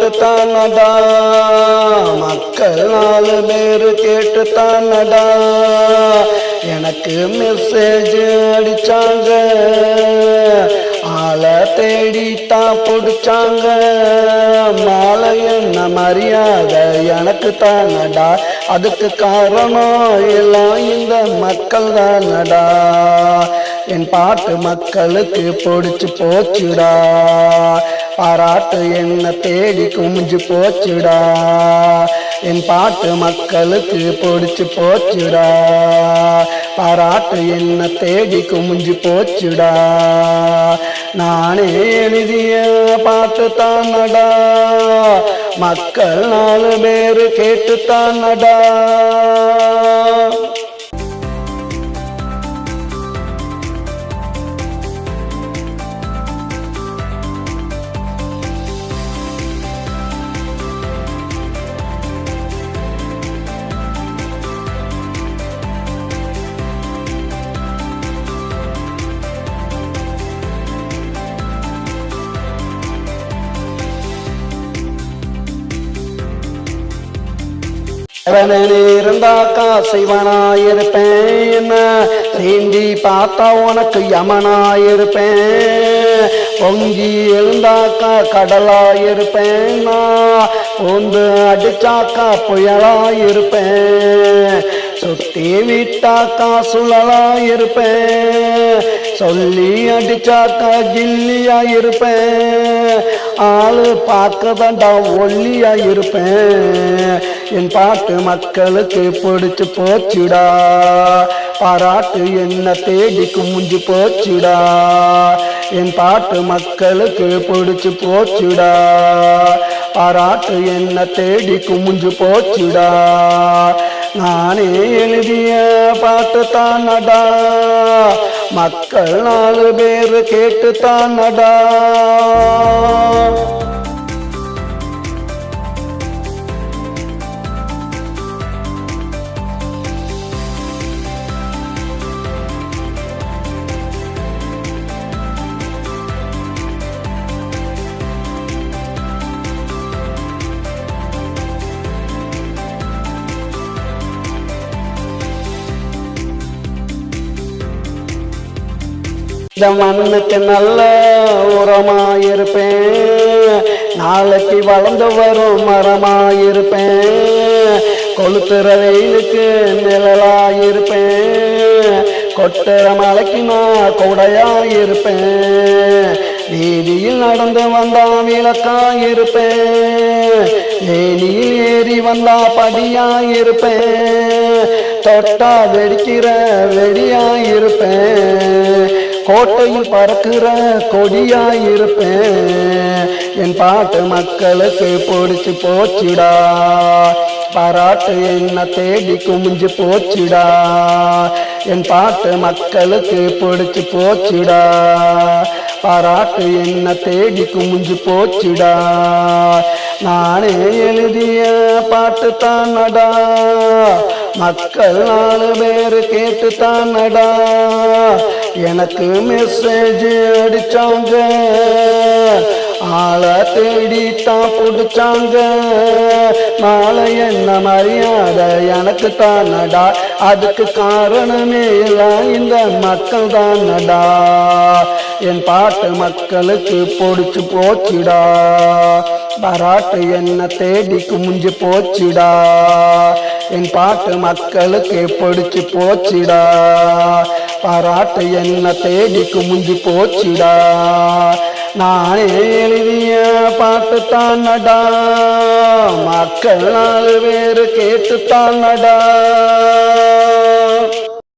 பாட்டு தானடா, மக்கள் 4 பேரு கேட்டு தானடா எனக்கு மெசேஜ் அடிச்சாங்க, ஆளை தேடித்தான் பிடிச்சாங்க. மாலை என்ன மரியாதை எனக்கு தானடா, அதுக்கு காரணம் எல்லாம் இந்த மக்கள் தானடா. என் பாட்டு மக்களுக்கு பிடிச்சு போச்சுடா, பாராட்டு என்ன தேடி குமிஞ்சு போச்சுடா. என் பாட்டு மக்களுக்கு பிடிச்சு போச்சுடா, பாராட்டு என்ன தேடி குமிஞ்சு போச்சுடா. நானே எழுதிய பாட்டு தானடா, மக்கள் 4 பேரு கேட்டு தானடா. இருந்தாக்கா சிவனாயிருப்பேன், சீண்டி பார்த்தா உனக்கு யமனாயிருப்பேன். பொங்கி எழுந்தாக்கா கடலாயிருப்பேன், பூந்து அடிச்சாக்கா புயலாயிருப்பேன். சுத்தி விட்டாக்கா சுழலாயிருப்பேன், சொல்லி அடிச்சாக்கா ஜில்லியாயிருப்பேன். ஆளு பார்க்கதாண்டா ஒல்லியாயிருப்பேன். என் பாட்டு மக்களுக்கு பிடிச்சு போச்சுடா, பாராட்டு என்ன தேடி குமிஞ்சு போச்சுடா. என் பாட்டு மக்களுக்கு பிடிச்சு போச்சுடா, பாராட்டு என்ன தேடி குமிஞ்சு போச்சுடா. நானே எழுதிய பாட்டு தானடா, மக்கள் 4 பேரு கேட்டு தானடா. இந்த மண்ணுக்கு நல்ல உரமாயிருப்பேன், நாளைக்கு வளர்ந்து வரும் மரமாயிருப்பேன். கொளுத்துற வெயிலுக்கு நிழலாயிருப்பேன், கொட்டுற மலைக்கு நான் கொடையாயிருப்பேன். வீதியில் நடந்து வந்தா விளக்காயிருப்பேன், ஏனியில் ஏறி வந்தா படியாயிருப்பேன். தொட்டா வெடிக்கிற வெடியாயிருப்பேன், கோட்டையில் பறக்கிற கொடியாயிருப்பேன். என் பாட்டு மக்களுக்கு பிடிச்சு போச்சுடா, பாராட்டு என்ன தேடி குமிஞ்சு போச்சுடா. என் பாட்டு மக்களுக்கு பிடிச்சு போச்சுடா, பாராட்டு என்ன தேடி குமிஞ்சு போச்சுடா. நானே எழுதிய பாட்டு தானடா, மக்கள் 4 பேரு கேட்டு தானடா எனக்கு மெசேஜ் அடிச்சாங்க, ஆளை தேடித்தான் பிடிச்சாங்க. நாளை என்ன மரியாதை எனக்கு தானடா, அதுக்கு காரணமே எல்லாம் இந்த மக்கள் தானடா. என் பாட்டு மக்களுக்கு பிடிச்சு போச்சுடா, பாராட்டு என்ன தேடி குமிஞ்சு போச்சுடா. என் பாட்டு மக்களுக்கு பிடிச்சு போச்சுடா, பாராட்டு என்ன தேடி குமிஞ்சு போச்சுடா. நானே எழுதிய பாட்டு தானடா, மக்கள் 4 பேரு கேட்டு தானடா.